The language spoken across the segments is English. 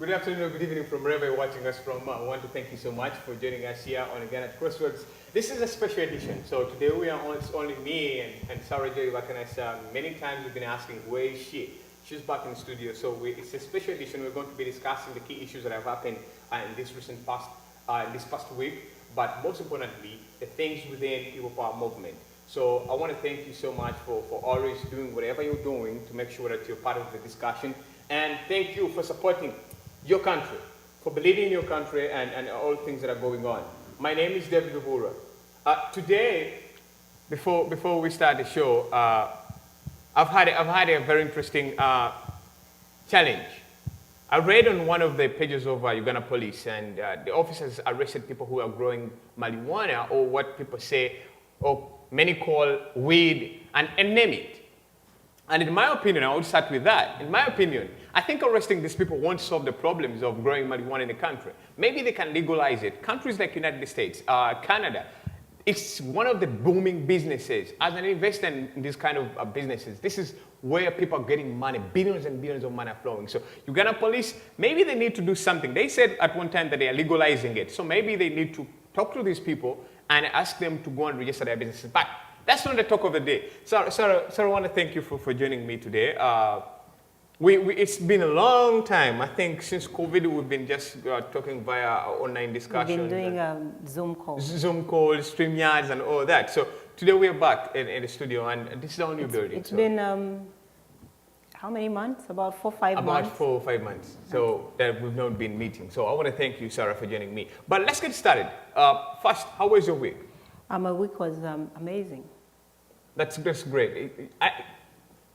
Good afternoon or good evening from wherever you're watching us from. I want to thank you so much for joining us here on Uganda Crossroads. This is a special edition. So today it's only me and Sarah Joy working as many times we've been asking, where is she? She's back in the studio. So it's a special edition. We're going to be discussing the key issues that have happened in this past week. But most importantly, the things within People Power movement. So I want to thank you so much for always doing whatever you're doing to make sure that you're part of the discussion. And thank you for supporting your country, for believing in your country and all things that are going on. My name is Lubuurwa. Today, before we start the show, I've had a very interesting challenge. I read on one of the pages of Uganda Police, and the officers arrested people who are growing marijuana, or what people say, or many call weed, and name it. And in my opinion, I would start with that. In my opinion, I think arresting these people won't solve the problems of growing marijuana in the country. Maybe they can legalize it. Countries like United States, Canada, it's one of the booming businesses. As an investor in these kind of businesses, this is where people are getting money, billions and billions of money are flowing. So Uganda Police, maybe they need to do something. They said at one time that they are legalizing it. So maybe they need to talk to these people and ask them to go and register their businesses. But that's not the talk of the day. Sarah, I want to thank you for joining me today. It's been a long time. I think since COVID, we've been just talking via online discussions. We've been doing Zoom calls. Zoom calls, StreamYards, and all that. So today we're back in the studio, and this is our new building. It's been how many months? About 4 or 5 months? About 4 or 5 months. So that we've not been meeting. So I want to thank you, Sarah, for joining me. But let's get started. First, how was your week? My week was amazing. That's great.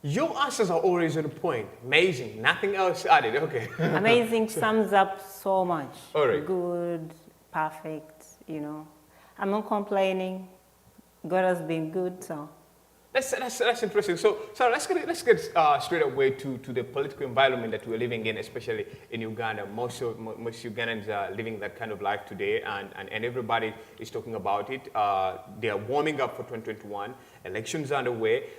Your answers are always on point. Amazing. Nothing else added. Okay. Amazing sums up so much. All right. Good, perfect, you know. I'm not complaining. God has been good, so. That's interesting. So let's get straight away to the political environment that we're living in, especially in Uganda. Most Ugandans are living that kind of life today, and everybody is talking about it. They are warming up for 2021. Elections are underway.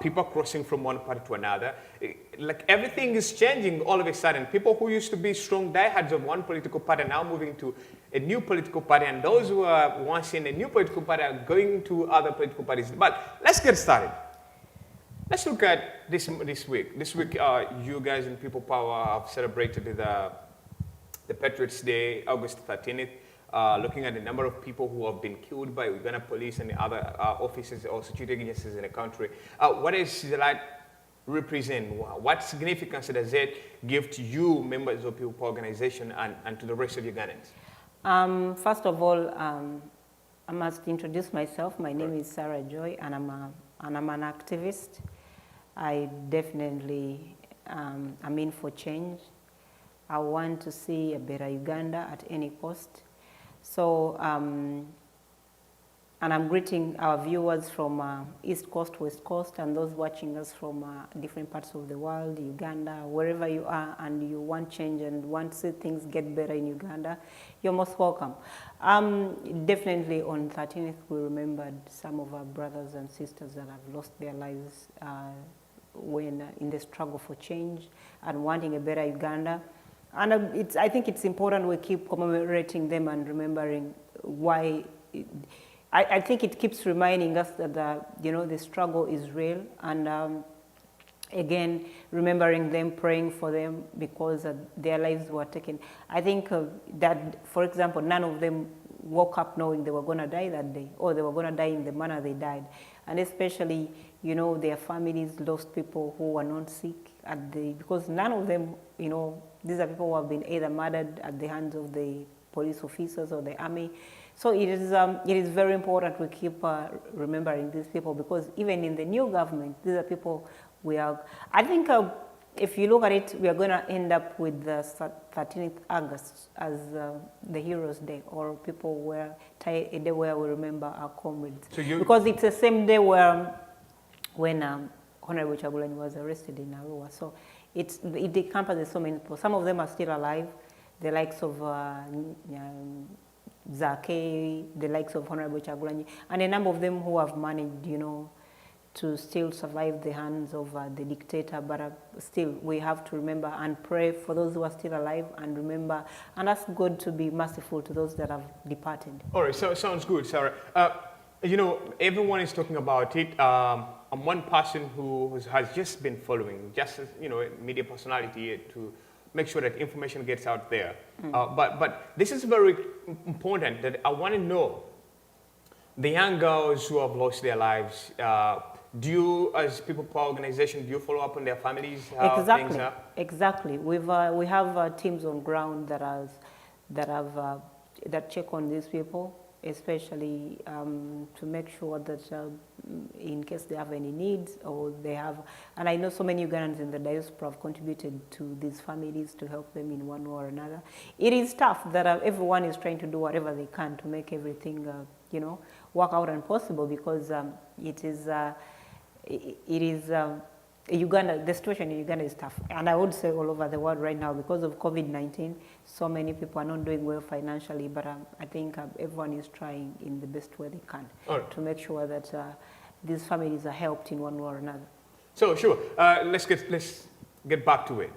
People are crossing from one party to another. Like everything is changing all of a sudden. People who used to be strong diehards of one political party are now moving to a new political party, and those who are once in a new political party are going to other political parties. But let's get started. Let's look at this week. This week, you guys in People Power have celebrated the Patriots Day, August 13th, looking at the number of people who have been killed by Uganda Police and the other officers or security agencies in the country. What does that represent? What significance does it give to you, members of People Power organization, and to the rest of Ugandans? First of all, I must introduce myself. My name is Sarah Joy, and I'm an activist. I definitely am in for change. I want to see a better Uganda at any cost. So, and I'm greeting our viewers from East Coast, West Coast, and those watching us from different parts of the world, Uganda, wherever you are, and you want change and want to see things get better in Uganda, you're most welcome. Definitely on 13th, we remembered some of our brothers and sisters that have lost their lives when in the struggle for change and wanting a better Uganda. And I think it's important we keep commemorating them and remembering why. I think it keeps reminding us that the struggle is real, and again, remembering them, praying for them because their lives were taken. I think that, for example, none of them woke up knowing they were going to die that day, or they were going to die in the manner they died. And especially, their families lost people who were not sick because none of them, these are people who have been either murdered at the hands of the police officers or the army. So it is very important we keep remembering these people, because even in the new government, these are people I think if you look at it, we are going to end up with the 13th August as the Heroes' Day, or a day where we remember our comrades. Because it's the same day when Honorable Chagulanyi was arrested in Arua. So it encompasses so many people. Some of them are still alive, the likes of Zake, the likes of Honorable Chagulanyi, and a number of them who have managed, to still survive the hands of the dictator, but still we have to remember and pray for those who are still alive, and remember and ask God to be merciful to those that have departed. All right, so sounds good, Sarah. You know, everyone is talking about it. I'm one person who has just been following, just as, you know, a media personality to make sure that information gets out there. But this is very important that I want to know the young girls who have lost their lives. Do you, as People Power Organization, do you follow up on their families? How Exactly, things are? exactly. We have teams on ground that check on these people, especially to make sure that in case they have any needs or they have, and I know so many Ugandans in the diaspora have contributed to these families to help them in one way or another. It is tough that everyone is trying to do whatever they can to make everything, you know, work out and possible, because Uganda, the situation in Uganda is tough. And I would say all over the world right now, because of COVID-19, so many people are not doing well financially, but I think everyone is trying in the best way they can to make sure that these families are helped in one way or another. So sure, let's get back to it.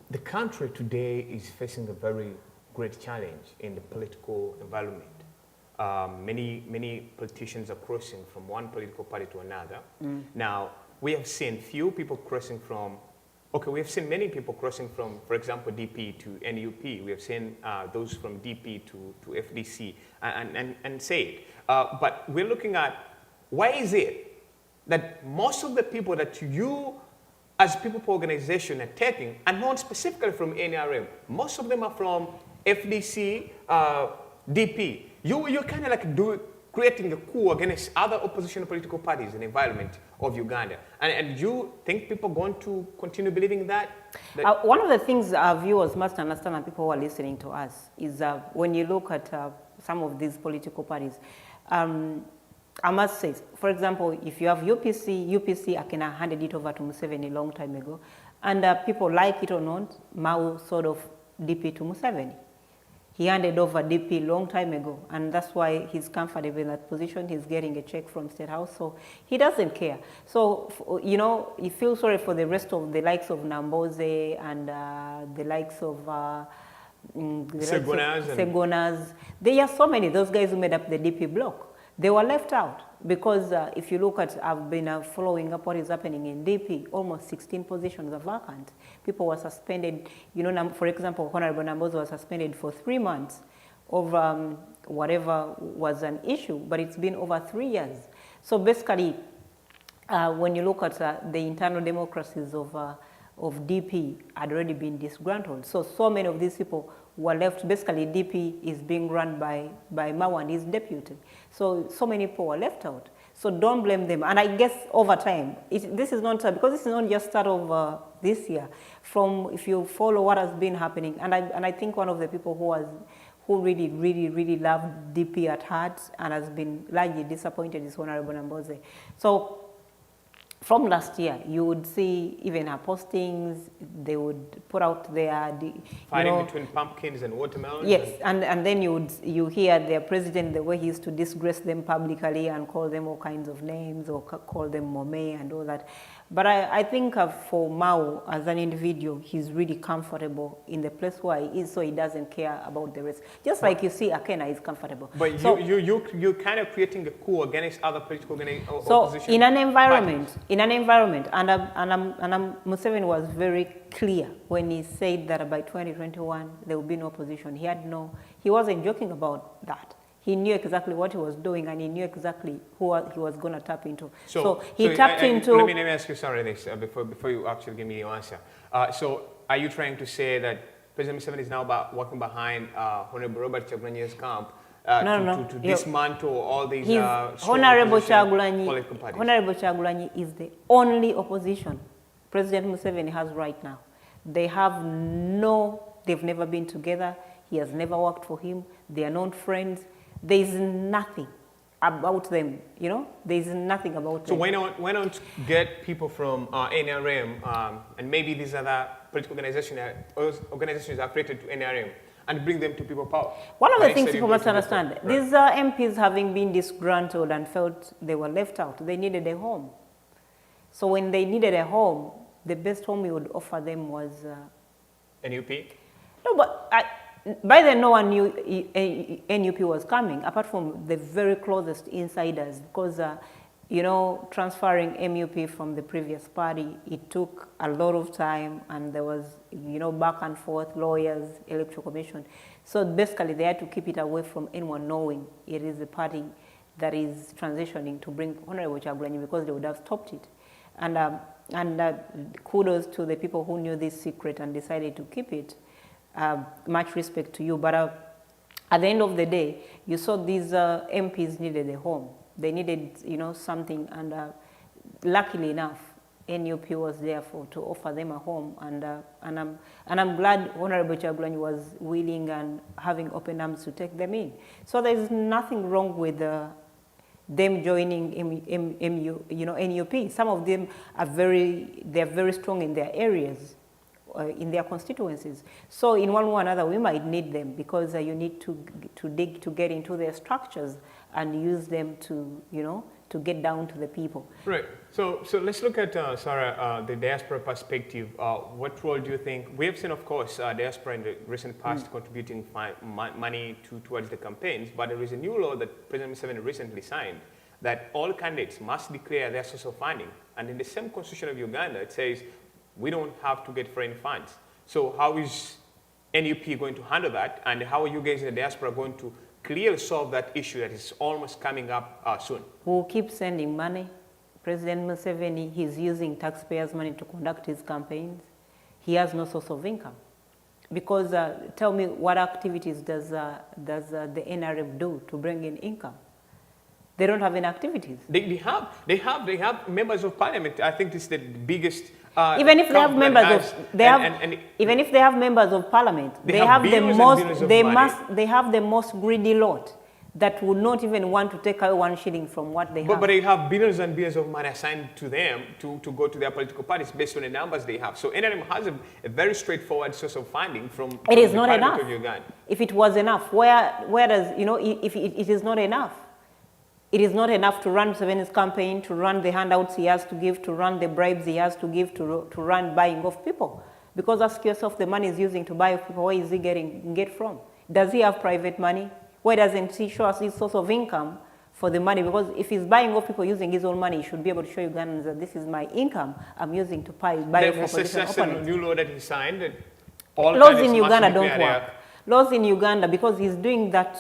The country today is facing a very great challenge in the political environment. Many politicians are crossing from one political party to another. Now, we have seen few people crossing from, we have seen many people crossing from, for example, DP to NUP. We have seen those from DP to FDC and say it. But we're looking at, why is it that most of the people that you as People Organization are taking are not specifically from NRM? Most of them are from FDC, DP. You're kind of like creating a coup against other opposition political parties in the environment of Uganda. And you think people are going to continue believing that? One of the things our viewers must understand, and people who are listening to us, is when you look at some of these political parties, I must say, for example, if you have UPC Akena handed it over to Museveni a long time ago, and people like it or not, Mao sort of DP to Museveni. He handed over DP long time ago, and that's why he's comfortable in that position. He's getting a check from State House, so he doesn't care. So, you know, you feel sorry for the rest of the likes of Namboze and the likes of Segonas. There are so many, those guys who made up the DP bloc. They were left out because if you look at, I've been following up what is happening in DP, almost 16 positions are vacant. People were suspended, you know, for example, Honorable Nambozo was suspended for 3 months over whatever was an issue, but it's been over 3 years. So basically, when you look at the internal democracies of DP had already been disgruntled. So many of these people were left. Basically, DP is being run by Mao and his deputy. So many people were left out. So don't blame them. And I guess over time, this is not, because this is not just start of this year. If you follow what has been happening, and I think one of the people who really loved DP at heart and has been largely disappointed is Honorable Namboze. So from last year, you would see even her postings, they would put out their... Fighting between pumpkins and watermelons? Yes, and then you hear their president, the way he used to disgrace them publicly and call them all kinds of names or call them Mome and all that. But I think for Mao, as an individual, he's really comfortable in the place where he is, so he doesn't care about the rest. Just like you see, Akena is comfortable. But so, you're kind of creating a coup against other political opposition. So in an environment, and Museveni was very clear when he said that by 2021 there will be no opposition. He wasn't joking about that. He knew exactly what he was doing, and he knew exactly who he was going to tap into. So he tapped into... Let me ask you, sorry, this, before you actually give me your answer. So are you trying to say that President Museveni is now working behind Honorable Robert Chagulanyi's camp to dismantle all these Honorable Chagulanyi is the only opposition President Museveni has right now. They've never been together. He has never worked for him. They are not friends. There is nothing about them, you know? There is nothing about them. So why not get people from NRM and maybe these other political organizations are created to NRM and bring them to people power. One of the But things instead you people go must to understand, different- these MPs having been disgruntled and felt they were left out, they needed a home. So when they needed a home, the best home you would offer them was... NUP? No, but by then no one knew NUP was coming, apart from the very closest insiders, because, you know, transferring MUP from the previous party, it took a lot of time, and there was, you know, back and forth, lawyers, electoral commission. So basically they had to keep it away from anyone knowing it is a party that is transitioning to bring Honorable Kyagulanyi, because they would have stopped it. And kudos to the people who knew this secret and decided to keep it. Much respect to you. But at the end of the day, you saw these MPs needed a home. They needed, you know, something. And luckily enough, NUP was there to offer them a home. And I'm glad Honorable Kyagulanyi was willing and having open arms to take them in. So there's nothing wrong with them joining NUP. Some of them are very strong in their areas, in their constituencies. So in one way or another, we might need them, because you need to dig to get into their structures and use them to, you know, to get down to the people. Right. So let's look at, Sarah, the diaspora perspective. What role do you think? We have seen, of course, diaspora in the recent past contributing money towards the campaigns, but there is a new law that President Museveni recently signed that all candidates must declare their source of funding. And in the same constitution of Uganda, it says we don't have to get foreign funds. So how is NUP going to handle that? And how are you guys in the diaspora going to clearly solve that issue that is almost coming up soon? We'll keep sending money. President Museveni, he's using taxpayers' money to conduct his campaigns. He has no source of income. Because tell me, what activities does the NRM do to bring in income? They don't have any activities. They have members of parliament. I think this is the biggest. Even if they have members even if they have members of parliament, they have the most greedy lot that would not even want to take away 1 shilling from what they have. But they have billions and billions of money assigned to them to go to their political parties based on the numbers they have. So NRM has a very straightforward source of funding from it is not Parliament enough. of Uganda. If it was enough, where does, you know, if it is not enough. It is not enough to run Museveni's campaign, to run the handouts he has to give, to run the bribes he has to give, to run buying of people. Because ask yourself, the money he's using to buy people, where is he get from? Does he have private money? Why doesn't he show us his source of income for the money? Because if he's buying off people using his own money, he should be able to show Ugandans that this is my income I'm using to buy off opposition opponents. There's a new law that he signed that all laws in Uganda don't their work. Laws in Uganda, because he's doing that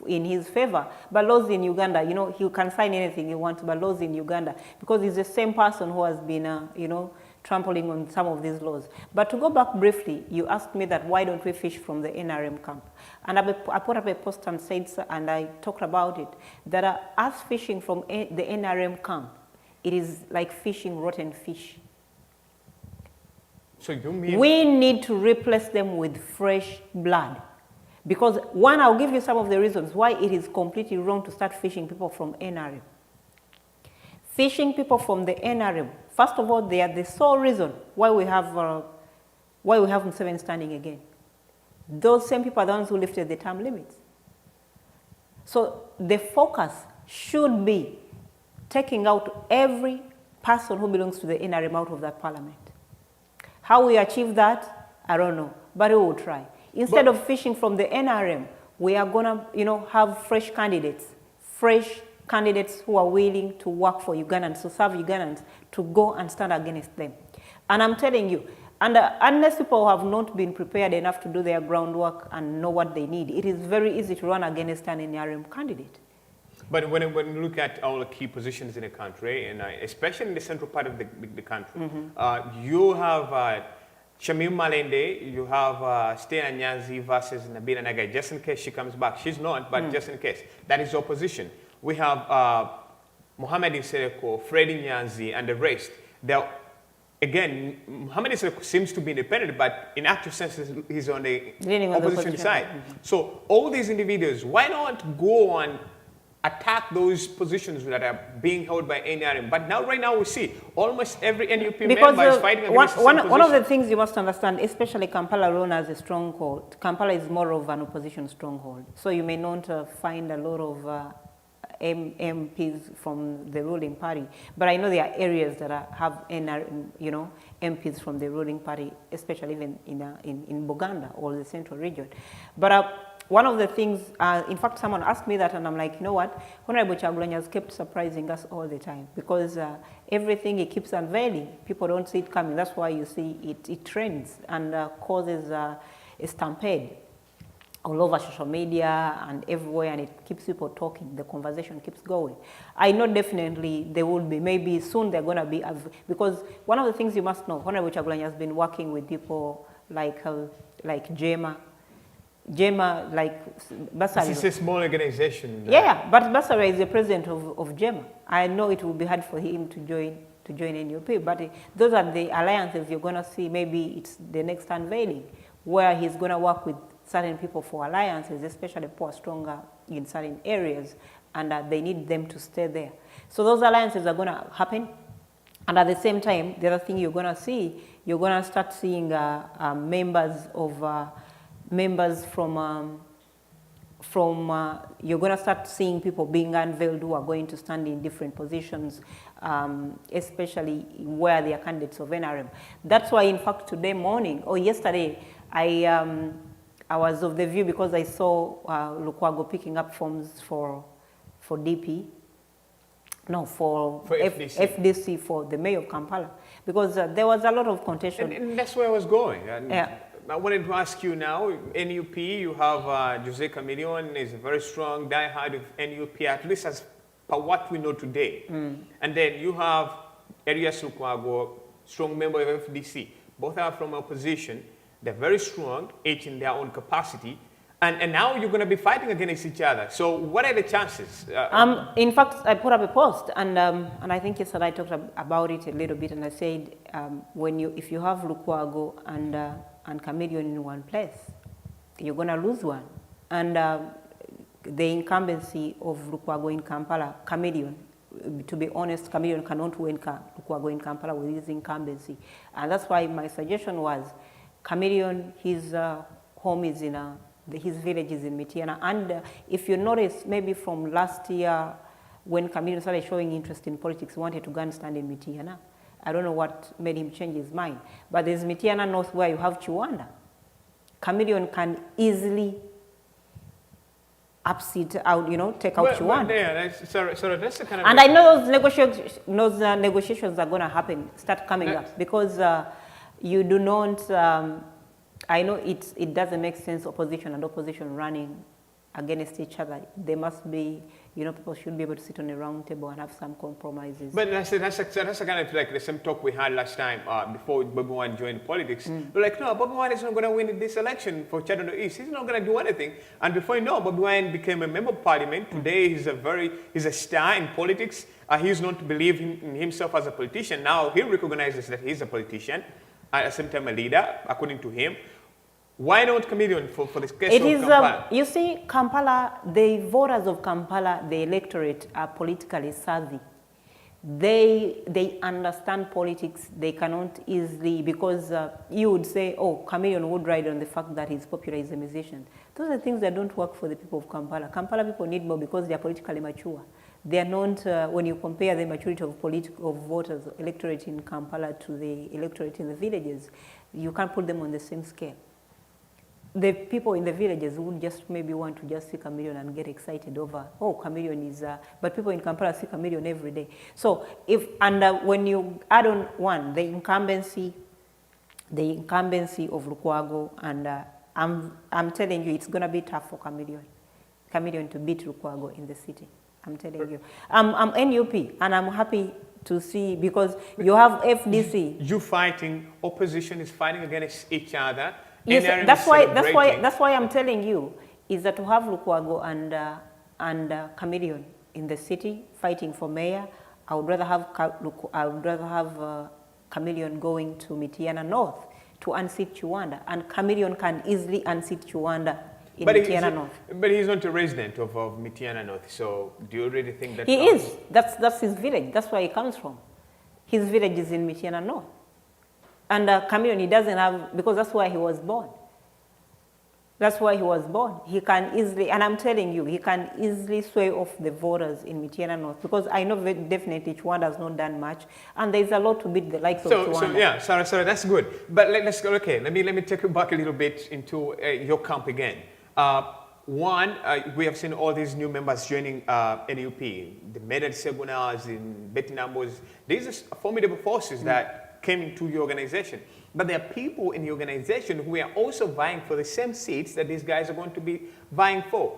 in his favor, but laws in Uganda, you know, he can sign anything he wants, but laws in Uganda, because he's the same person who has been, you know, trampling on some of these laws. But to go back briefly, you asked me that why don't we fish from the NRM camp? And I put up a post and said, and I talked about it, that us fishing from the NRM camp, it is like fishing rotten fish. So you mean we need to replace them with fresh blood. Because one, I'll give you some of the reasons why it is completely wrong to start fishing people from NRM. Fishing people from the NRM, first of all, they are the sole reason why we have Museveni standing again. Those same people are the ones who lifted the term limits. So the focus should be taking out every person who belongs to the NRM out of that parliament. How we achieve that, I don't know, but we will try. Instead of fishing from the NRM, we are going to, you know, have fresh candidates who are willing to work for Ugandans, to serve Ugandans, to go and stand against them. And I'm telling you, unless people have not been prepared enough to do their groundwork and know what they need, it is very easy to run against an NRM candidate. But when you look at all the key positions in the country, and especially in the central part of the country, you have Shamim Malende, you have Stena Nyanzi versus Nabila Nagai, just in case she comes back. She's not, but just in case. That is opposition. We have Mohamed Nsereko, Freddie Nyanzi, and the rest. Again, Mohamed Nsereko seems to be independent, but in actual sense, he's on the opposition side. So all these individuals, why not go on attack those positions that are being held by NRM. But now, right now, we see almost every NUP member is fighting against the same position. One of the things you must understand, especially Kampala alone as a stronghold, Kampala is more of an opposition stronghold. So you may not find a lot of MPs from the ruling party, but I know there are areas that have MPs from the ruling party, especially even in Buganda or the central region. But one of the things, in fact, someone asked me that, and I'm like, you know what? Honorable Kyagulanyi has kept surprising us all the time because everything he keeps unveiling, people don't see it coming. That's why you see it trends and causes a stampede all over social media and everywhere, and it keeps people talking. The conversation keeps going. I know definitely there will be, maybe soon they're going to be, because one of the things you must know, Honorable Kyagulanyi has been working with people like JEMA, like Basari. This is a small organization. Yeah, but Basari is the president of JEMA. I know it will be hard for him to join NUP, but those are the alliances you're going to see. Maybe it's the next unveiling, where he's going to work with certain people for alliances, especially poor, stronger in certain areas, and they need them to stay there. So those alliances are going to happen. And at the same time, the other thing you're going to see, you're going to start seeing members from you're going to start seeing people being unveiled who are going to stand in different positions, especially where they are candidates of NRM. That's why, in fact, today morning or yesterday, I was of the view, because I saw Lukwago picking up forms for DP, no, for FDC, for the mayor of Kampala, because there was a lot of contention. And that's where I was going. Yeah. I wanted to ask you now, NUP, you have Jose Chameleon is a very strong diehard of NUP, at least as per what we know today. And then you have Elias Lukwago, strong member of FDC. Both are from opposition. They're very strong, each in their own capacity. And now you're going to be fighting against each other. So what are the chances? In fact, I put up a post, and I think yesterday I talked about it a little bit, and I said, if you have Lukwago and Chameleon in one place, you're going to lose one. And the incumbency of Lukwago in Kampala, Chameleon, to be honest, Chameleon cannot win Lukwago in Kampala with his incumbency. And that's why my suggestion was, Chameleon, his home is in his village is in Mityana. And if you notice, maybe from last year, when Chameleon started showing interest in politics, he wanted to go and stand in Mityana. I don't know what made him change his mind. But there's Mityana North where you have Chiwanda. Chameleon can easily upseat out, take out Chiwanda. Sorry, that's the kind of... And I know those negotiations are going to happen, start coming up, because you do not, I know it doesn't make sense, opposition and opposition running against each other. There must be, people should be able to sit on a round table and have some compromises. But that's kind of like the same talk we had last time before Bobi Wine joined politics. We're like, no, Bobi Wine is not going to win this election for Chad East. He's not going to do anything. And before you know, Bobi Wine became a member of parliament. Today, he's a star in politics. He's not to believe in himself as a politician. Now he recognizes that he's a politician, at the same time a leader, according to him. Why not Chameleon for this case of Kampala? You see, Kampala, the voters of Kampala, the electorate are politically savvy. They understand politics. They cannot easily, because you would say, oh, Chameleon would ride on the fact that he's popular, he's a musician. Those are things that don't work for the people of Kampala. Kampala people need more because they are politically mature. They are not, when you compare the maturity of voters, electorate in Kampala to the electorate in the villages, you can't put them on the same scale. The people in the villages would just maybe want to just see Chameleon and get excited over, oh, Chameleon is, but people in Kampala see Chameleon every day. So when you add on one, the incumbency of Lukwago, and I'm telling you, it's going to be tough for Chameleon to beat Lukwago in the city. I'm telling you. I'm NUP, and I'm happy to see, because you have FDC. You fighting, opposition is fighting against each other. Yes, that's why I'm telling you, is that to have Lukwago and Chameleon in the city fighting for mayor, I would rather have Chameleon going to Mityana North to unseat Chiwanda, and Chameleon can easily unseat Chiwanda in Mityana North. But he's not a resident of Mityana North, so do you really think that... He is. That's his village. That's where he comes from. His village is in Mityana North. And Chameleon, he doesn't have, because that's where he was born. That's why he was born. He can easily, and I'm telling you, he can easily sway off the voters in Mityana North, because I know definitely Rwanda has not done much, and there's a lot to beat the likes of Rwanda. So yeah, sorry, that's good. But let's go. Okay, let me take you back a little bit into your camp again. One, we have seen all these new members joining NUP, the Medal Segunas, in Betinambos. These are formidable forces that came into your organization. But there are people in the organization who are also vying for the same seats that these guys are going to be vying for.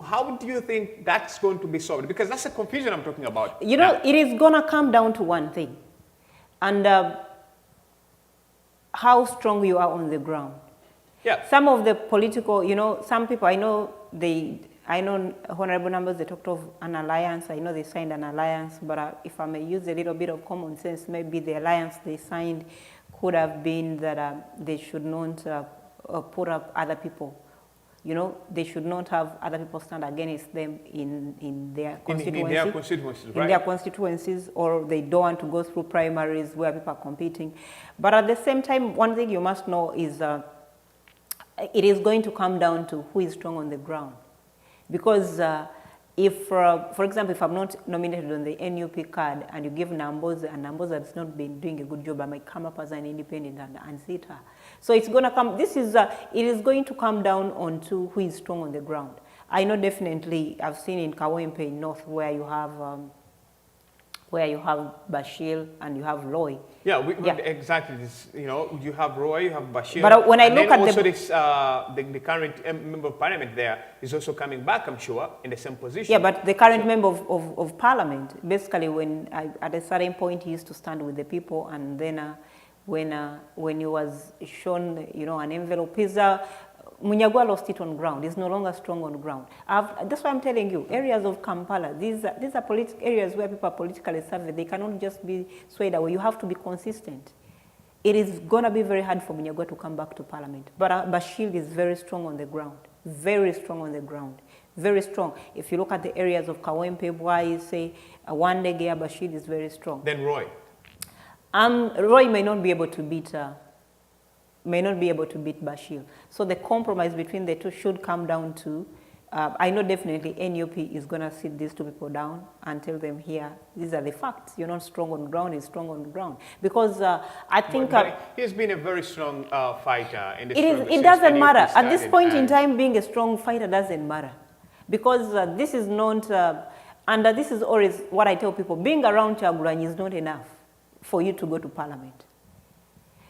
How do you think that's going to be solved? Because that's the confusion I'm talking about. You know, it is going to come down to one thing. And how strong you are on the ground. Yeah. Some of the political, you know, some people, I know honorable numbers, they talked of an alliance. I know they signed an alliance, but if I may use a little bit of common sense, maybe the alliance they signed could have been that they should not put up other people. You know, they should not have other people stand against them in their constituency. In their constituencies, right? In their constituencies, or they don't want to go through primaries where people are competing. But at the same time, one thing you must know is it is going to come down to who is strong on the ground. Because if, for example, if I'm not nominated on the NUP card and you give Namboza, and Namboza has not been doing a good job, I might come up as an independent and sit her. So it's going to come, it is going to come down on to who is strong on the ground. I know definitely, I've seen in Kawempe North where you have Bashir and you have Roy. Yeah, exactly. This, you know, you have Roy, you have Bashir. But when I look at also the current member of parliament there is also coming back, I'm sure, in the same position. Yeah, but the current member of parliament, basically, at a certain point he used to stand with the people, and then when he was shown, you know, an envelope, Munyagwa lost it on ground. He's no longer strong on ground. That's why I'm telling you, areas of Kampala, these are areas where people are politically savvy. They cannot just be swayed away. You have to be consistent. It is going to be very hard for Munyagwa to come back to parliament. But Bashir is very strong on the ground. Very strong on the ground. Very strong. If you look at the areas of Kawempe, why you say Wandegea, Bashir is very strong. Then Roy? Roy may not be able to beat Bashir. So the compromise between the two should come down to, I know definitely NUP is going to sit these two people down and tell them, here, these are the facts. You're not strong on ground, he's strong on ground. Because I think... he's been a very strong fighter in this It doesn't matter. At this point in time, being a strong fighter doesn't matter. Because this is not, and this is always what I tell people, being around Kyagulanyi is not enough for you to go to parliament.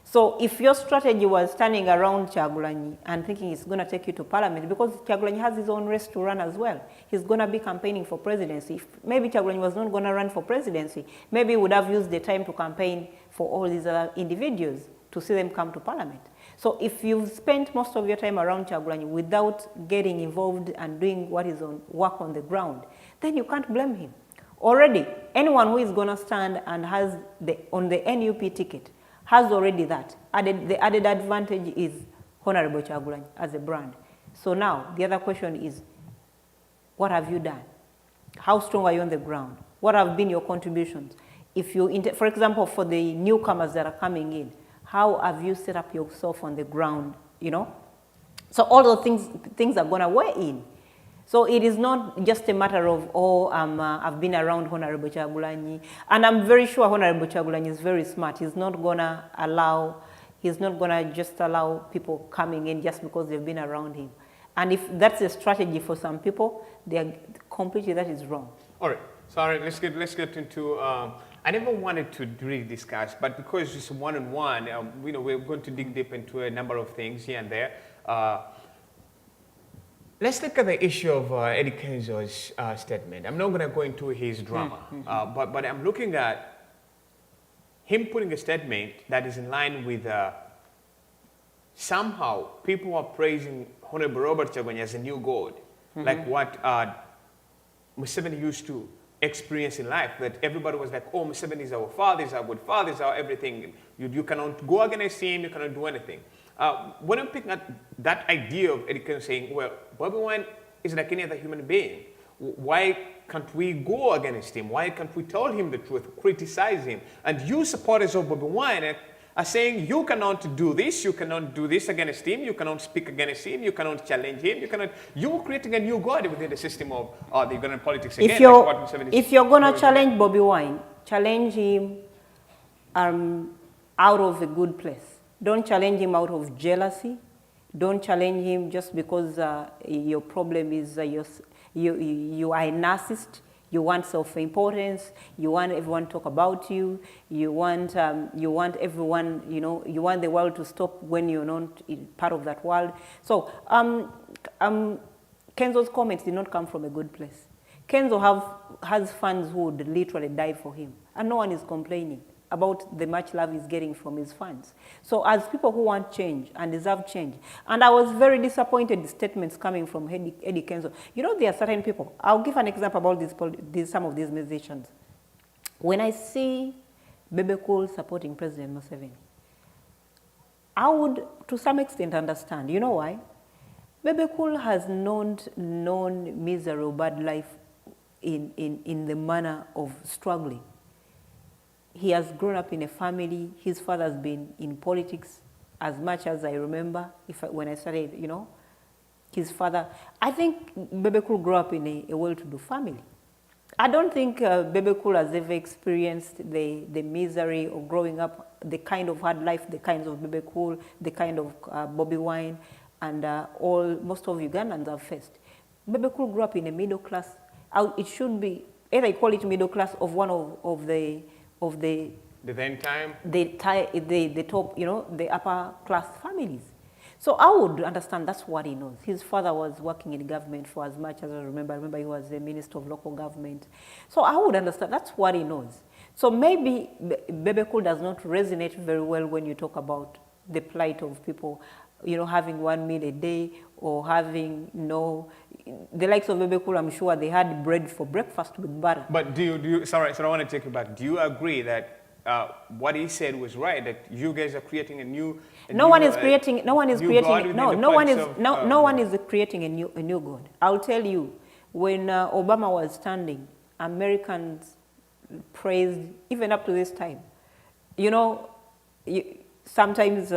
So if your strategy was standing around Kyagulanyi and thinking it's going to take you to parliament, because Kyagulanyi has his own race to run as well. He's going to be campaigning for presidency. If maybe Kyagulanyi was not going to run for presidency, maybe he would have used the time to campaign for all these other individuals to see them come to parliament. So if you've spent most of your time around Kyagulanyi without getting involved and doing what is work on the ground, then you can't blame him. Already, anyone who is going to stand and has on the NUP ticket has already that. The added advantage is Honorable Kyagulanyi as a brand. So now, the other question is, what have you done? How strong are you on the ground? What have been your contributions? If you, for example, for the newcomers that are coming in, how have you set up yourself on the ground, you know? So all those things are going to weigh in. So it is not just a matter of, I've been around Honorable Kyagulanyi, and I'm very sure Honorable Kyagulanyi is very smart. He's not going to just allow people coming in just because they've been around him. And if that's a strategy for some people, that is wrong. All right, sorry, let's get into, I never wanted to really discuss, but because it's one-on-one, you know, we're going to dig deep into a number of things here and there. Let's look at the issue of Eddie Kenzo's statement. I'm not going to go into his drama, but I'm looking at him putting a statement that is in line with somehow people are praising Honorable Robert Kyagulanyi as a new god, like what Museveni used to experience in life, that everybody was like, oh, Museveni is our father, is our good father, is our everything. You cannot go against him, you cannot do anything. When I'm picking at that idea of Eddie Kenzo saying, well, Bobby Wine is like any other human being. Why can't we go against him? Why can't we tell him the truth, criticize him? And you supporters of Bobby Wine are saying you cannot do this against him, you cannot speak against him, you cannot challenge him, you're creating a new God within the system of the Ugandan politics again. If you're going to challenge Bobby Wine, challenge him out of a good place. Don't challenge him out of jealousy. Don't challenge him just because your problem is you are a narcissist. You want self-importance. You want everyone to talk about you. You want everyone, you want the world to stop when you're not part of that world. So Kenzo's comments did not come from a good place. Kenzo has fans who would literally die for him, and no one is complaining about the much love he's getting from his fans. So as people who want change and deserve change, and I was very disappointed in statements coming from Eddie Kenzo. There are certain people. I'll give an example about some of these musicians. When I see Bebe Cool supporting President Museveni, I would, to some extent, understand. You know why? Bebe Cool has known misery or bad life in the manner of struggling. He has grown up in a family. His father has been in politics as much as I remember. When I started, his father. I think Bebe Cool grew up in a well-to-do family. I don't think Bebe Cool has ever experienced the misery of growing up, the kind of hard life, the kinds of Bebe Cool, the kind of Bobby Wine, and most of Ugandans have faced. Bebe Cool grew up in a middle class. It should be, either I call it middle class of one of the then time? The top, the upper class families. So I would understand that's what he knows. His father was working in government for as much as I remember. I remember he was the minister of local government. So I would understand that's what he knows. So maybe Bebe Cool does not resonate very well when you talk about the plight of people, having 1 meal a day or having the likes of Bebe Cool, I'm sure they had bread for breakfast with butter. But do you sorry, so I want to take you back. Do you agree that what he said was right, that you guys are creating no one is creating a new God. I'll tell you, when Obama was standing, Americans praised, even up to this time. Sometimes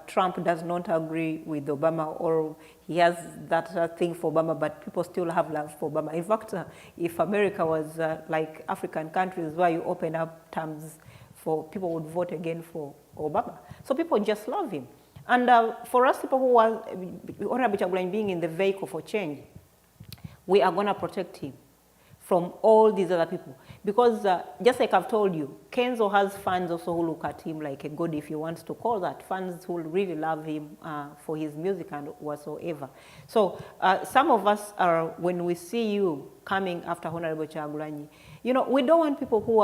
Trump does not agree with Obama, or he has that thing for Obama, but people still have love for Obama. In fact, if America was like African countries where you open up terms for people would vote again for Obama. So people just love him. And for us people who are Honorable Kyagulanyi being in the vehicle for change, we are going to protect him from all these other people. Because just like I've told you, Kenzo has fans also who look at him like a god, if you want to call that, fans who really love him for his music and whatsoever. So some of us are, when we see you coming after Honorable Kyagulanyi, we don't want people who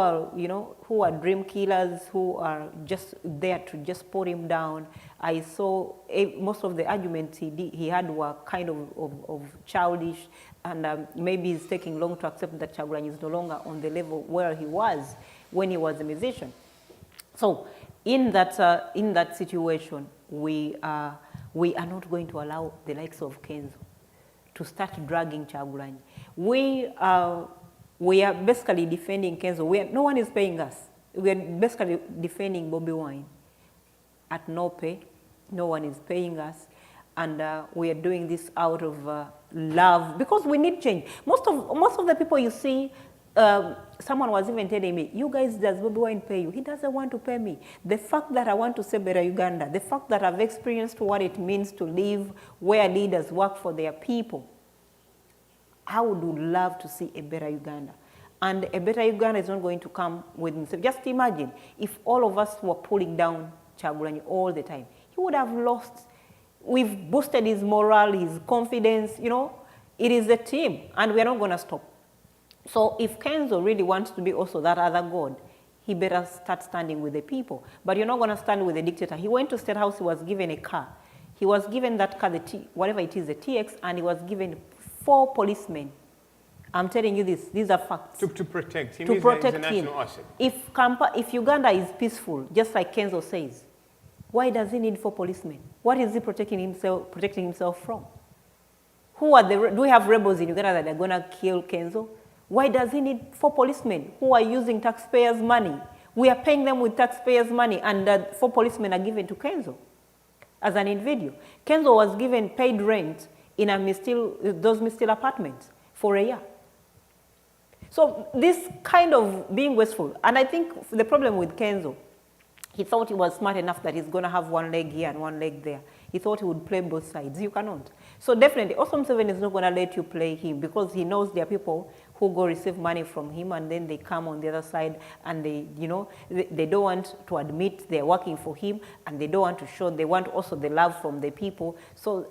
are dream killers, who are just there to just put him down. I saw most of the arguments he had were kind of childish, and maybe it's taking long to accept that Kyagulanyi is no longer on the level where he was when he was a musician. So in that situation, we are not going to allow the likes of Kenzo to start dragging Kyagulanyi. We are basically defending Kenzo. No one is paying us. We are basically defending Bobby Wine at no pay. No one is paying us. And we are doing this out of love because we need change. Most of the people you see, someone was even telling me, you guys, does Bobby Wine pay you? He doesn't want to pay me. The fact that I want to say better Uganda, the fact that I've experienced what it means to live where leaders work for their people, I would love to see a better Uganda. And a better Uganda is not going to come with himself. Just imagine if all of us were pulling down Kyagulanyi all the time. He would have lost. We've boosted his morale, his confidence, It is a team, and we're not going to stop. So if Kenzo really wants to be also that other God, he better start standing with the people. But you're not going to stand with a dictator. He went to State House, he was given a car. He was given that car, whatever it is, the TX, and he was given 4 policemen. I'm telling you this, these are facts. To protect him. To protect him. If Uganda is peaceful, just like Kenzo says, Why does he need 4 policemen? What is he protecting himself from? Who are do we have rebels in Uganda that are going to kill Kenzo? Why does he need 4 policemen who are using taxpayers' money? We are paying them with taxpayers' money, and 4 policemen are given to Kenzo as an individual. Kenzo was given paid rent in those Mistil apartments for a year. So this kind of being wasteful, and I think the problem with Kenzo, he thought he was smart enough that he's going to have one leg here and one leg there. He thought he would play both sides. You cannot. So definitely, Osam Seven is not going to let you play him, because he knows there are people who go receive money from him, and then they come on the other side, and they don't want to admit they're working for him, and they don't want to show. They want also the love from the people. So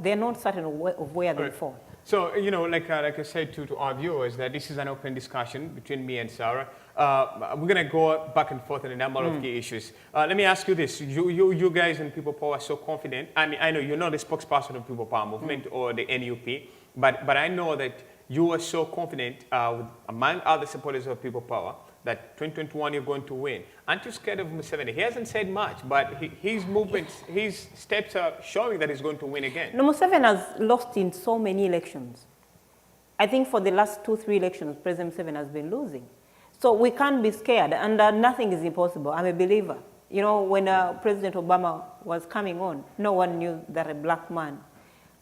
they're not certain of where they fall. So, like I said to our viewers, that this is an open discussion between me and Sarah. We're going to go back and forth on a number of key issues. Let me ask you this. You guys in People Power are so confident. I mean, I know you're not the spokesperson of People Power Movement or the NUP, but I know that you are so confident among other supporters of People Power that 2021 you're going to win. Aren't you scared of Museveni? He hasn't said much, but his movements, his steps are showing that he's going to win again. No, Museveni has lost in so many elections. I think for the last 2-3 elections, President Museveni has been losing. So we can't be scared, and nothing is impossible. I'm a believer. When President Obama was coming on, no one knew that a black man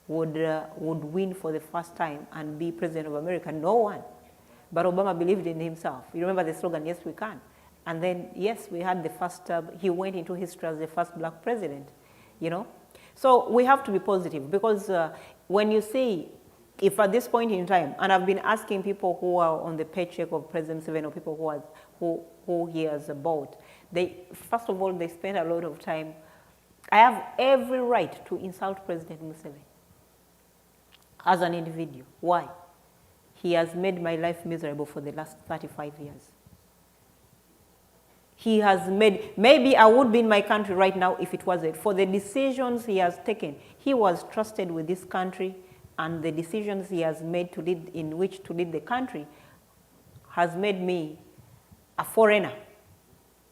would win for the first time and be President of America. No one. But Obama believed in himself. You remember the slogan, "Yes, we can." And then, yes, we had the first, he went into history as the first black president, So we have to be positive, because when you see, if at this point in time, and I've been asking people who are on the paycheck of President Museveni, or people who he has bought, first of all, they spend a lot of time. I have every right to insult President Museveni as an individual. Why? He has made my life miserable for the last 35 years. He has made, maybe I would be in my country right now if it wasn't for the decisions he has taken. He was trusted with this country, and the decisions he has made to lead the country has made me a foreigner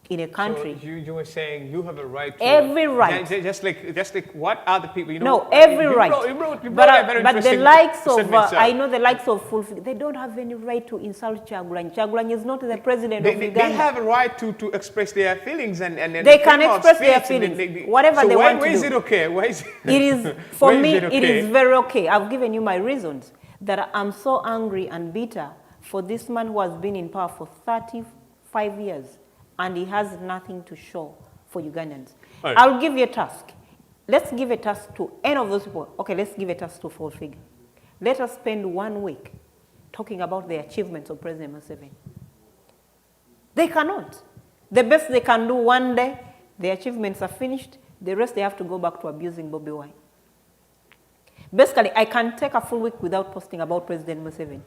in a country. So you were saying you have a right to... Every right. Just like what other people, No, every right. But the likes of, I know the likes of they don't have any right to insult Kyagulanyi. Kyagulanyi is not the president of Uganda. They have a right to express their feelings and they can express their feelings, whatever they want to do. So why is it okay? Why is it is, for me, it is very okay. I've given you my reasons that I'm so angry and bitter for this man who has been in power for 35 years. And he has nothing to show for Ugandans. Right. I'll give you a task. Let's give a task to any of those people. Okay, let's give a task to Full Figure. Let us spend 1 week talking about the achievements of President Museveni. They cannot. The best they can do one day, the achievements are finished. The rest, they have to go back to abusing Bobby Wine. Basically, I can take a full week without posting about President Museveni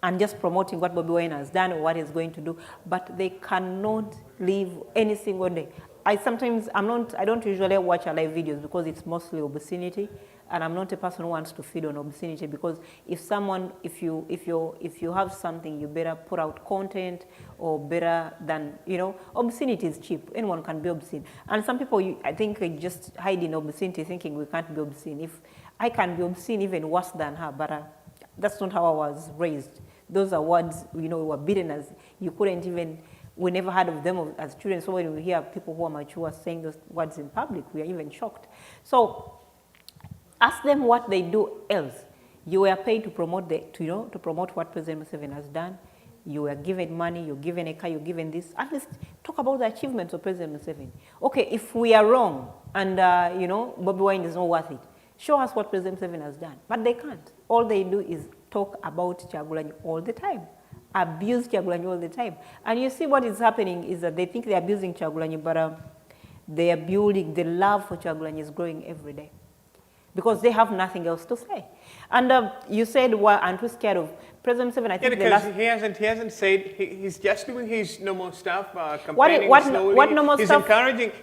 and just promoting what Bobby Wine has done or what he's going to do, but they cannot live any single day. I don't usually watch live videos because it's mostly obscenity, and I'm not a person who wants to feed on obscenity, because if you have something, you better put out content, or better than, obscenity is cheap. Anyone can be obscene. And some people, I think, just hide in obscenity thinking we can't be obscene. If I can be obscene even worse than her, but that's not how I was raised. Those are words, we were beaten as, you couldn't even, we never heard of them as children. So when we hear people who are mature saying those words in public, we are even shocked. So ask them what they do else. You were paid to promote to promote what President Museveni has done. You were given money, you're given a car, you're given this. At least talk about the achievements of President Museveni. Okay, if we are wrong and, Bobby Wine is not worth it, show us what President Museveni has done. But they can't. All they do is talk about Kyagulanyi all the time, abuse Kyagulanyi all the time. And you see what is happening is that they think they're abusing Kyagulanyi, but they are building, the love for Kyagulanyi is growing every day. because they have nothing else to say. And you said, well, aren't we scared of President Museveni? I think because he hasn't said, he's just doing his normal stuff, campaigning slowly. What normal stuff?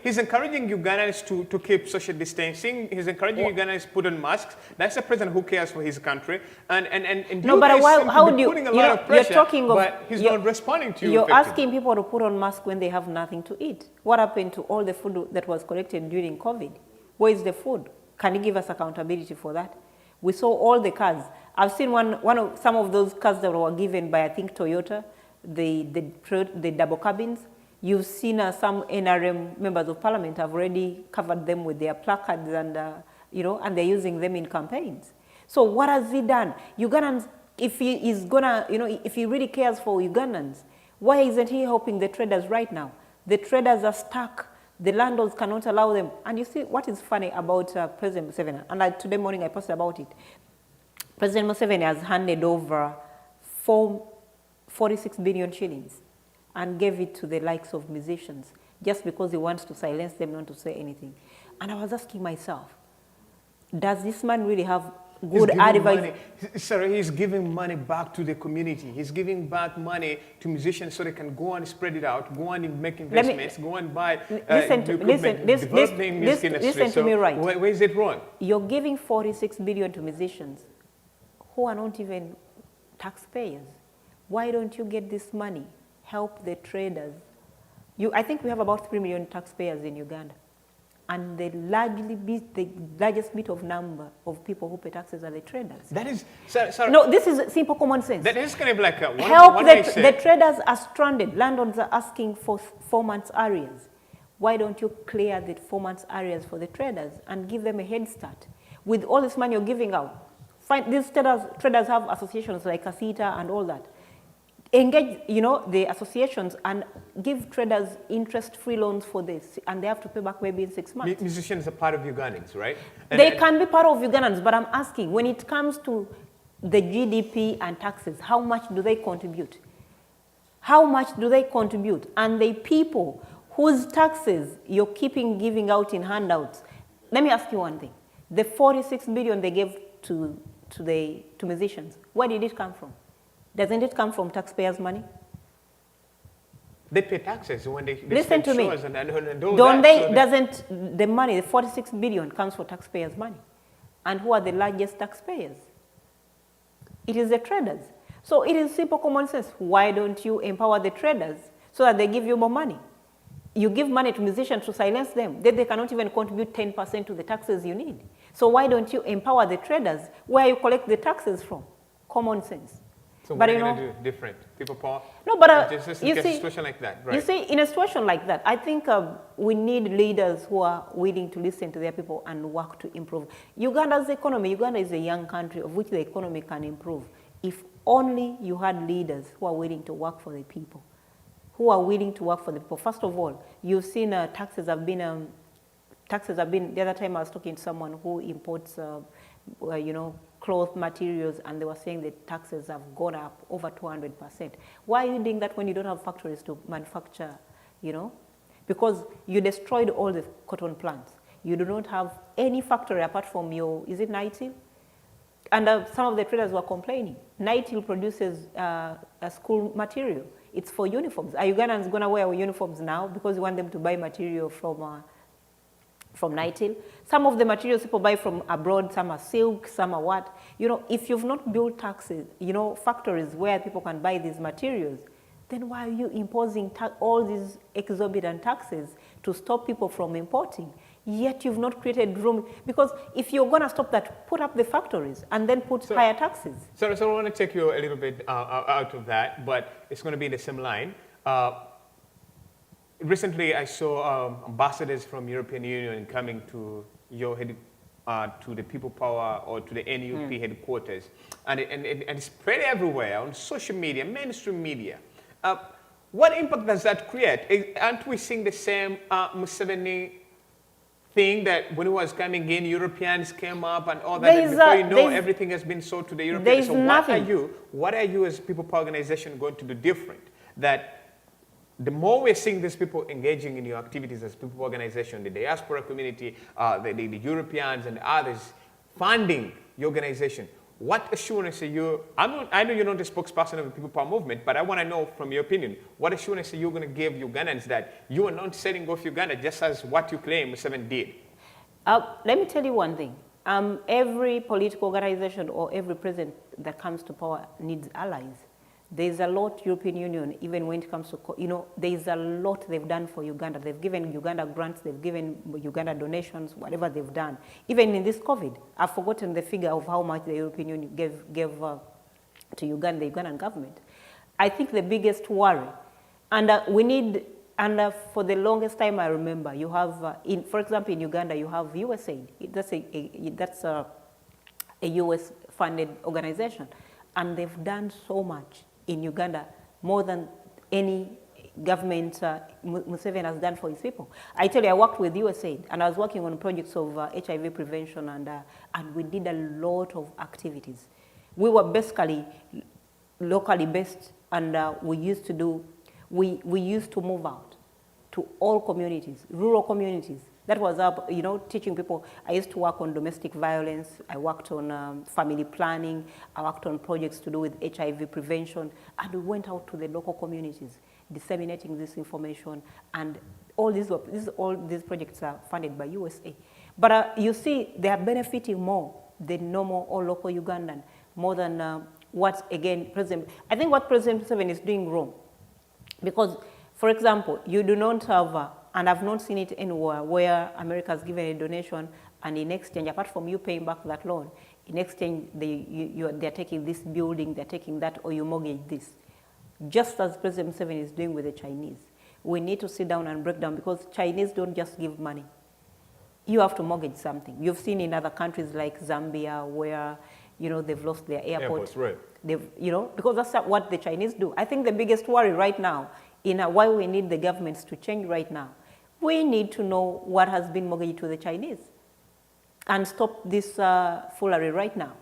He's encouraging Ugandans to keep social distancing. He's encouraging Ugandans to put on masks. That's a president who cares for his country. And no, but how do you, putting a lot of pressure, you're talking of, but he's not responding to you. You're asking people to put on masks when they have nothing to eat. What happened to all the food that was collected during COVID? Where is the food? Can you give us accountability for that? We saw all the cars. I've seen some of those cars that were given by, I think, Toyota, the double cabins. You've seen some NRM members of parliament have already covered them with their placards and, and they're using them in campaigns. So what has he done? Ugandans, if he really cares for Ugandans, why isn't he helping the traders right now? The traders are stuck. The landlords cannot allow them. And you see what is funny about President Museveni, and today morning I posted about it. President Museveni has handed over 46 billion shillings and gave it to the likes of musicians just because he wants to silence them, not to say anything. And I was asking myself, does this man really have good advice? Sorry, he's giving money back to the community. He's giving back money to musicians so they can go and spread it out, go and make investments, go and buy listen to me right. Where is it wrong? You're giving 46 billion to musicians who are not even taxpayers. Why don't you get this money, help the traders? I think we have about 3 million taxpayers in Uganda. And the largest bit of number of people who pay taxes are the traders. That is, sorry. No, this is simple common sense. That is kind of like the traders are stranded. Landlords are asking for 4 months arrears. Why don't you clear the 4 months arrears for the traders and give them a head start? With all this money you're giving out, these traders have associations like Casita and all that. Engage, the associations and give traders interest-free loans for this, and they have to pay back maybe in 6 months. Musicians are part of Ugandans, right? They can be part of Ugandans, but I'm asking, when it comes to the GDP and taxes, how much do they contribute? How much do they contribute? And the people whose taxes you're giving out in handouts, let me ask you one thing. The 46 billion they gave to musicians, where did it come from? Doesn't it come from taxpayers' money? They pay taxes when they listen to me. Doesn't the money, the 46 billion, comes for taxpayers' money? And who are the largest taxpayers? It is the traders. So it is simple common sense. Why don't you empower the traders so that they give you more money? You give money to musicians to silence them. Then they cannot even contribute 10% to the taxes you need. So why don't you empower the traders where you collect the taxes from? Common sense. So what are you going to do different? People power? No, but just in a situation like that, right? You see, in a situation like that, I think we need leaders who are willing to listen to their people and work to improve. Uganda is a young country of which the economy can improve. If only you had leaders who are willing to work for the people, First of all, you've seen taxes have been, the other time I was talking to someone who imports, cloth materials, and they were saying the taxes have gone up over 200%. Why are you doing that when you don't have factories to manufacture, Because you destroyed all the cotton plants. You do not have any factory apart from is it Nightil? And some of the traders were complaining. Nightil produces a school material. It's for uniforms. Are Ugandans going to wear uniforms now because we want them to buy material from Nightil? Some of the materials people buy from abroad, some are silk, some are what. If you've not built factories where people can buy these materials, then why are you imposing all these exorbitant taxes to stop people from importing? Yet you've not created room, because if you're going to stop that, put up the factories and then put higher taxes. So I want to take you a little bit out of that, but it's going to be in the same line. Recently, I saw ambassadors from European Union coming to to the People Power or to the NUP headquarters, and it's spread everywhere on social media, mainstream media. What impact does that create? Aren't we seeing the same Museveni thing that when he was coming in, Europeans came up and all that, and before everything has been sold to the Europeans. So what are you as a People Power organization going to do different? That the more we're seeing these people engaging in your activities as People Power organization, the diaspora community, the Europeans and others, funding your organization. What assurance are you, I know you're not the spokesperson of the People Power Movement, but I want to know from your opinion, what assurance are you going to give Ugandans that you are not setting off Uganda just as what you claim Museveni did? Let me tell you one thing. Every political organization or every president that comes to power needs allies. There's a lot European Union, even when it comes to, there's a lot they've done for Uganda. They've given Uganda grants, they've given Uganda donations, whatever they've done. Even in this COVID, I've forgotten the figure of how much the European Union gave to Uganda, the Ugandan government. I think the biggest worry, and we need, and for the longest time I remember, you have, for example, in Uganda, you have USAID. That's a US-funded organization, and they've done so much in Uganda, more than any government Museveni has done for his people. I tell you, I worked with USAID, and I was working on projects of HIV prevention, and we did a lot of activities. We were basically locally based, and we used to move out to all communities, rural communities. That was up, teaching people. I used to work on domestic violence. I worked on family planning. I worked on projects to do with HIV prevention. And we went out to the local communities, disseminating this information. And all these projects are funded by USA. But you see, they are benefiting more than normal or local Ugandan, more than what, again, I think what President Museveni is doing wrong. Because, for example, you do not have, and I've not seen it anywhere, where America has given a donation, and in exchange, apart from you paying back that loan, in exchange, they're taking this building, they're taking that, or you mortgage this. Just as President Museveni is doing with the Chinese. We need to sit down and break down, because Chinese don't just give money. You have to mortgage something. You've seen in other countries like Zambia, where they've lost their airport. Right. Because that's what the Chinese do. I think the biggest worry right now, why we need the governments to change right now, we need to know what has been mortgaged to the Chinese and stop this foolery right now.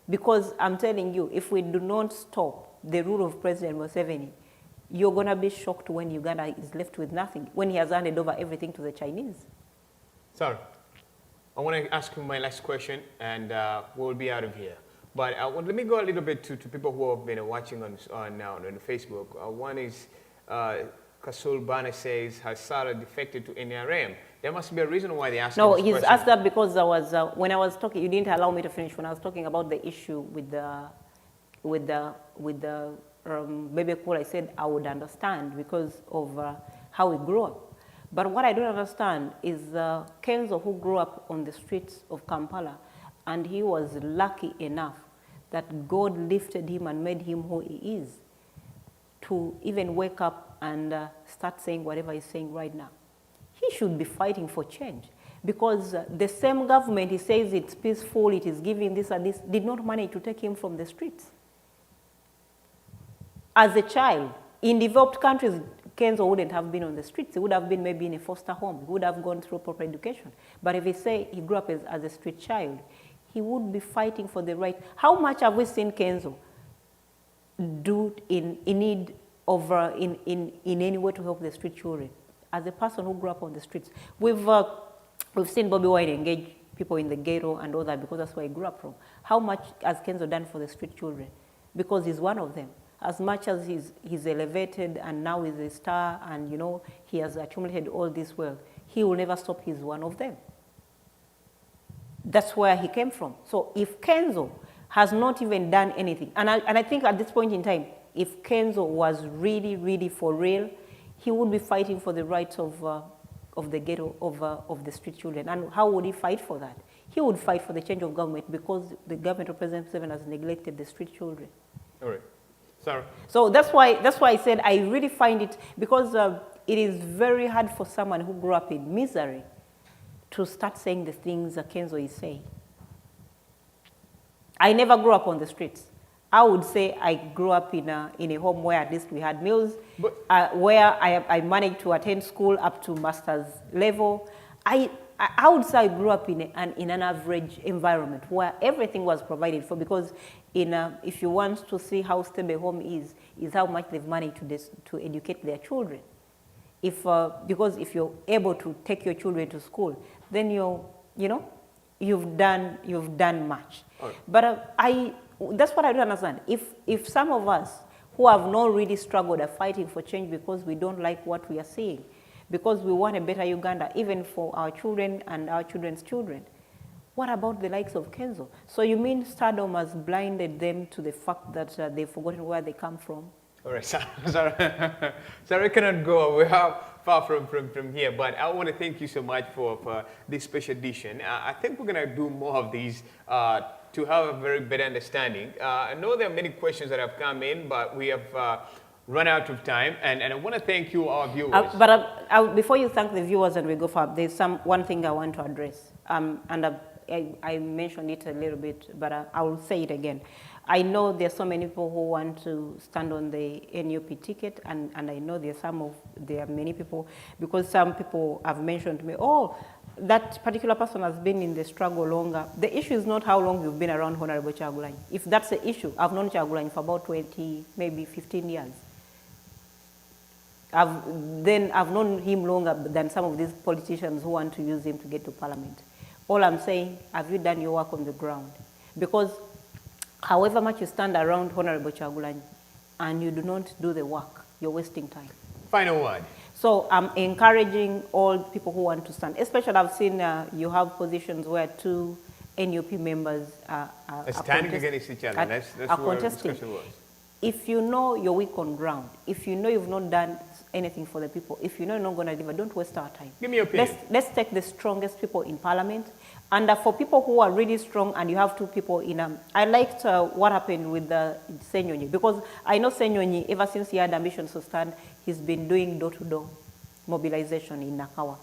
Because I'm telling you, if we do not stop the rule of President Museveni, you're going to be shocked when Uganda is left with nothing, when he has handed over everything to the Chinese. Sorry, I want to ask you my last question, and we'll be out of here. But let me go a little bit to people who have been watching on Facebook. One is Kasul Bana says, has Sarah defected to NRM? There must be a reason why they asked No, this he's question. asked that because I was, when I was talking, you didn't allow me to finish. When I was talking about the issue with the baby cool, I said I would understand because of how we grew up. But what I don't understand is Kenzo, who grew up on the streets of Kampala, and he was lucky enough that God lifted him and made him who he is, to even wake up and start saying whatever he's saying right now. He should be fighting for change, because the same government, he says it's peaceful, it is giving this and this, did not manage to take him from the streets. As a child, in developed countries, Kenzo wouldn't have been on the streets. He would have been maybe in a foster home. He would have gone through proper education. But if he say he grew up as a street child, he would be fighting for the right. How much have we seen Kenzo do in need of, in any way to help the street children? As a person who grew up on the streets, we've seen Bobby Wine engage people in the ghetto and all that, because that's where he grew up from. How much has Kenzo done for the street children? Because he's one of them. As much as he's elevated and now he's a star and he has accumulated all this wealth, he will never stop. He's one of them. That's where he came from. So if Kenzo has not even done anything, and I think at this point in time, if Kenzo was really, really for real, he would be fighting for the rights of the ghetto, of the street children. And how would he fight for that? He would fight for the change of government, because the government of President Museveni has neglected the street children. All right. Sarah. So that's why I said I really find it, because it is very hard for someone who grew up in misery to start saying the things that Kenzo is saying. I never grew up on the streets. I would say I grew up in a home where at least we had meals, where I managed to attend school up to master's level. I would say I grew up in an average environment where everything was provided for, because if you want to see how stable a home is how much they've managed to educate their children. Because if you're able to take your children to school, then you've done much. Right. But that's what I don't understand. If some of us who have not really struggled are fighting for change because we don't like what we are seeing, because we want a better Uganda, even for our children and our children's children, what about the likes of Kenzo? So you mean stardom has blinded them to the fact that they've forgotten where they come from? All right, Sarah cannot go. We are far from here, but I want to thank you so much for this special edition. I think we're going to do more of these to have a very better understanding. I know there are many questions that have come in, but we have run out of time, and I want to thank you, our viewers. Before you thank the viewers and we go far, there's one thing I want to address, and I mentioned it a little bit, but I will say it again. I know there's so many people who want to stand on the NUP ticket, and I know there are many people, because some people have mentioned to me, oh, that particular person has been in the struggle longer. The issue is not how long you've been around Honorable Kyagulanyi. If that's the issue, I've known Kyagulanyi for about 20, maybe 15 years. I've known him longer than some of these politicians who want to use him to get to parliament. All I'm saying, have you done your work on the ground? Because however much you stand around Honorable Kyagulanyi and you do not do the work, you're wasting time. Final word. So I'm encouraging all people who want to stand, especially I've seen you have positions where 2 NUP members are standing against each other. That's where the discussion was. If you know you're weak on ground, if you know you've not done anything for the people, if you know you're not going to deliver, don't waste our time. Give me your opinion. Let's take the strongest people in parliament. And for people who are really strong and you have 2 people in I liked what happened with Senyonyi, because I know Senyonyi, ever since he had ambitions to stand, he's been doing door-to-door mobilization in Nakawa.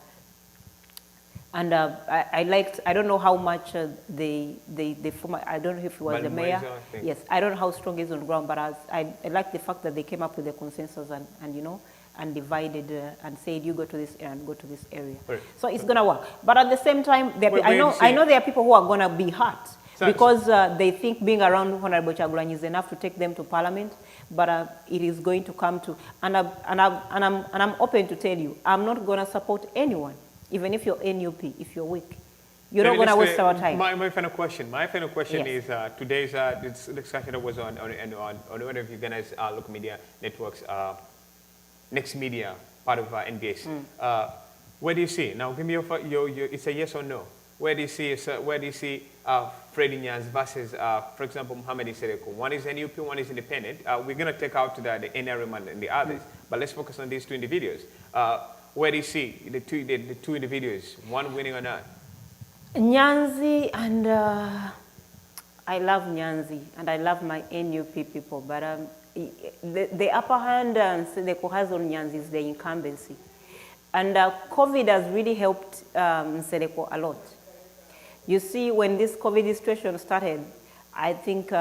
And I liked, I don't know how much the former, I don't know if it was the mayor. Yes, I don't know how strong he is on the ground, but I like the fact that they came up with a consensus and you know, and divided and said, you go to this area and go to this area. Right. So it's going to work. But at the same time, I know there are people who are going to be hurt because they think being around Honorable Kyagulanyi is enough to take them to parliament, but it is going to come to, and I'm open to tell you, I'm not going to support anyone, even if you're NUP, if you're weak. You're not going to waste our time. My final question. Yes. Is today's this discussion that was on one of Uganda's local media networks, Next Media, part of NBS. Where do you see, now give me your it's a yes or no. Where do you see Freddie Nyanzi versus, for example, Mohamed Nsereko? One is NUP, one is independent. We're going to take out the NRM and the others, but let's focus on these 2 individuals. Where do you see the two individuals, one winning or not? Nyanzi, and I love Nyanzi, and I love my NUP people, but the upper hand Nsereko has on Nyanzi is the incumbency. And COVID has really helped Nsereko a lot. You see, when this COVID situation started, I think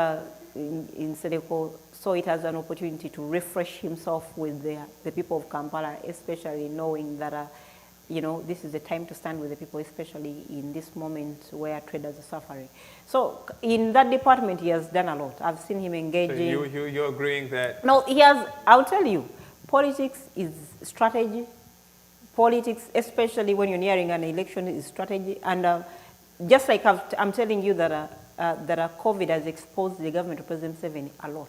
Nsereko saw it as an opportunity to refresh himself with the people of Kampala, especially knowing that, you know, this is the time to stand with the people, especially in this moment where traders are suffering. So in that department, he has done a lot. I've seen him engaging. So you're agreeing that? No, he has, I'll tell you, politics is strategy. Politics, especially when you're nearing an election, is strategy. And just like I'm telling you that COVID has exposed the government of President Museveni a lot.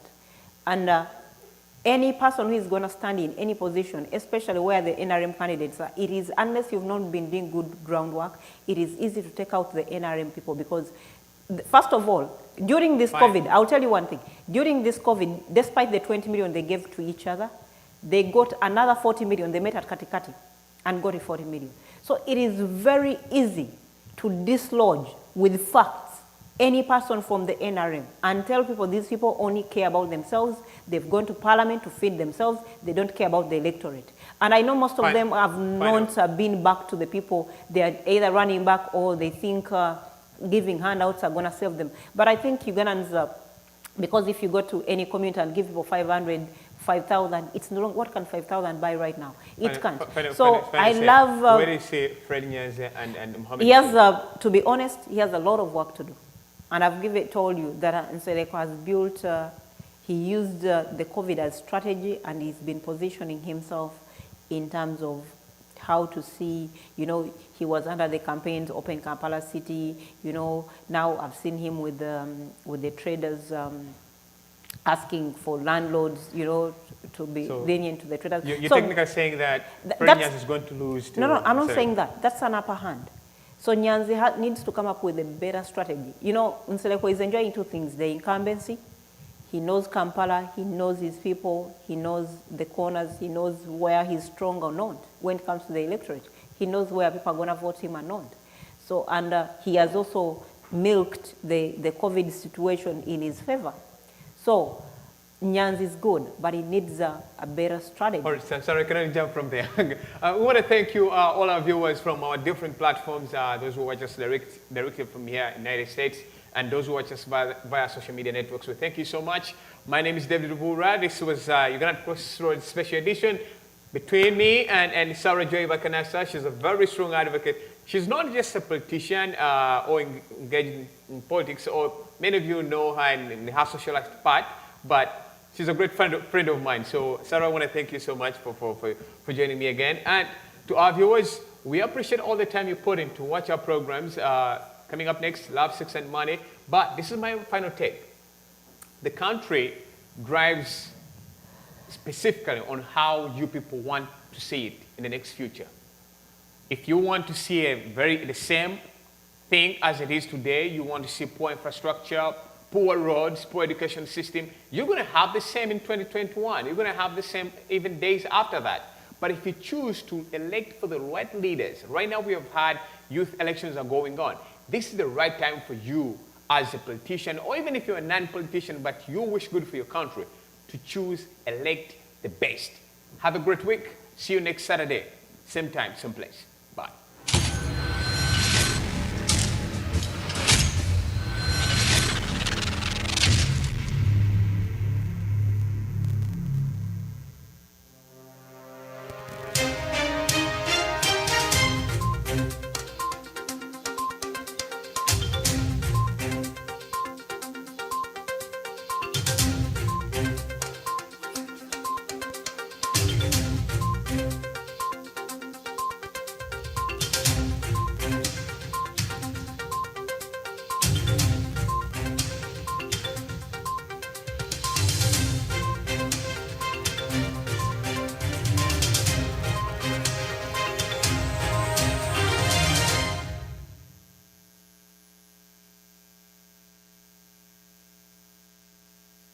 And any person who is going to stand in any position, especially where the NRM candidates are, it is, unless you've not been doing good groundwork, it is easy to take out the NRM people because, first of all, during this COVID, I'll tell you one thing. During this COVID, despite the 20 million they gave to each other, they got another 40 million. They met at Katikati and got a 40 million. So it is very easy to dislodge with facts any person from the NRM and tell people these people only care about themselves. They've gone to parliament to feed themselves. They don't care about the electorate. And I know most of them have not been back to the people. They are either running back or they think giving handouts are going to save them. But I think Ugandans, because if you go to any community and give people 500, 5,000, it's no longer, what can 5,000 buy right now? It can't. I love... where do you see Freddie Nyanzi and Mohamed? He has, to be honest, he has a lot of work to do. And I've told you that Nsereko has built, he used the COVID as strategy, and he's been positioning himself in terms of how to see, you know, he was under the campaigns, Open Kampala City, you know, now I've seen him with the traders asking for landlords, you know, to be lenient to the traders. You're so technically saying that Fred Nyanzi is going to lose to... No, I'm not saying that. That's an upper hand. So Nyanzi needs to come up with a better strategy. You know, Nseleko is enjoying two things, the incumbency. He knows Kampala, he knows his people, he knows the corners, he knows where he's strong or not when it comes to the electorate. He knows where people are going to vote him or not. So, and he has also milked the COVID situation in his favor. So, Nyanzi is good, but he needs a better strategy. All right, sorry, can I jump from there? We want to thank you, all our viewers from our different platforms, those who watch us directly from here in the United States, and those who watch us via social media networks. So thank you so much. My name is David Lubuurwa. This was Uganda Crossroads Special Edition between me and Sarah Joy Bakanasa. She's a very strong advocate. She's not just a politician or engaged in politics, or many of you know her in her socialist part, but she's a great friend of mine. So Sarah, I want to thank you so much for joining me again. And to our viewers, we appreciate all the time you put in to watch our programs. Coming up next, Love, Sex and Money. But this is my final take. The country drives specifically on how you people want to see it in the next future. If you want to see the same thing as it is today, you want to see poor infrastructure, poor roads, poor education system, you're going to have the same in 2021. You're going to have the same even days after that. But if you choose to elect for the right leaders, right now we have had youth elections are going on. This is the right time for you as a politician, or even if you're a non-politician, but you wish good for your country, to choose, elect the best. Have a great week. See you next Saturday. Same time, same place. Bye.